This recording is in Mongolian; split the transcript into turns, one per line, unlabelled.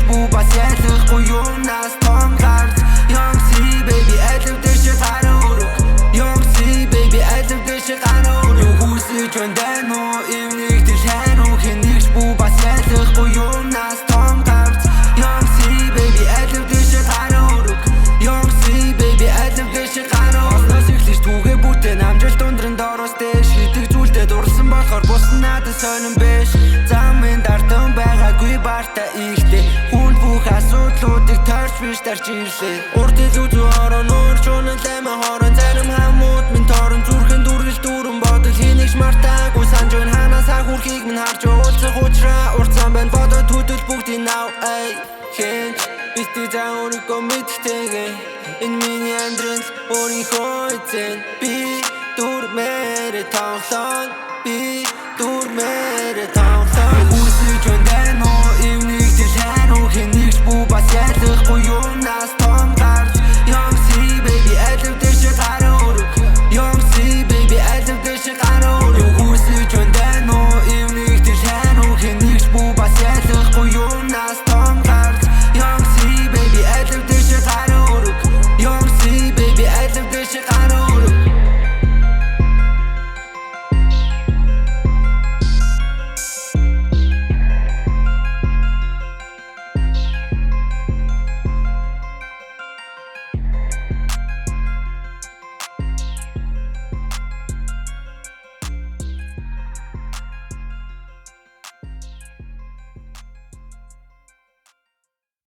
бүү бас ялахгүй юунаас том гарч Youngsi baby айлвдаг шиг гараа өрөг Youngsi baby айлвдаг шиг гараа өрөг Юу хүсэж байна уу эвнийг тэл хайруу Хэнийгч бүү бас ялахгүй юунаас том гарч Youngsi baby айлвдаг шиг гараа өрөг Youngsi baby айлвдаг шиг гараа өрөг Олноос эхлэж түүгээ бүтээн амжилт ундранд оростэй Шийдэг зүйлдээ дурлсан болохоор бусан надад сонирн биш Замын дардан байгаагүй барта ихтэй Хүн бүх асуудлуудыг тойрч биш тарч ирлээ Урд илүү зүү орон өөр чунан лаймаа хорон Зарим хамууд минь торон зүрхэн дүргэл дүүрэн бодол Хийнийгч мартаагүй санж байна ханаасаа хүрхийг минь харж уулзах учраа уртсан байна бодод хөдөл бүгдийг нав ай Хэнч битүү за өөрийгөө мэдхтэйгээ Энэ миний амьдрал өөрийнхөө эзэн Би дүрмээрээ тоглоно Би дүрмээрээ тоглоно Хүсэж байна уу эвнийг тэл хайруу Хэнийгч бүү бас ялахгүй юунаас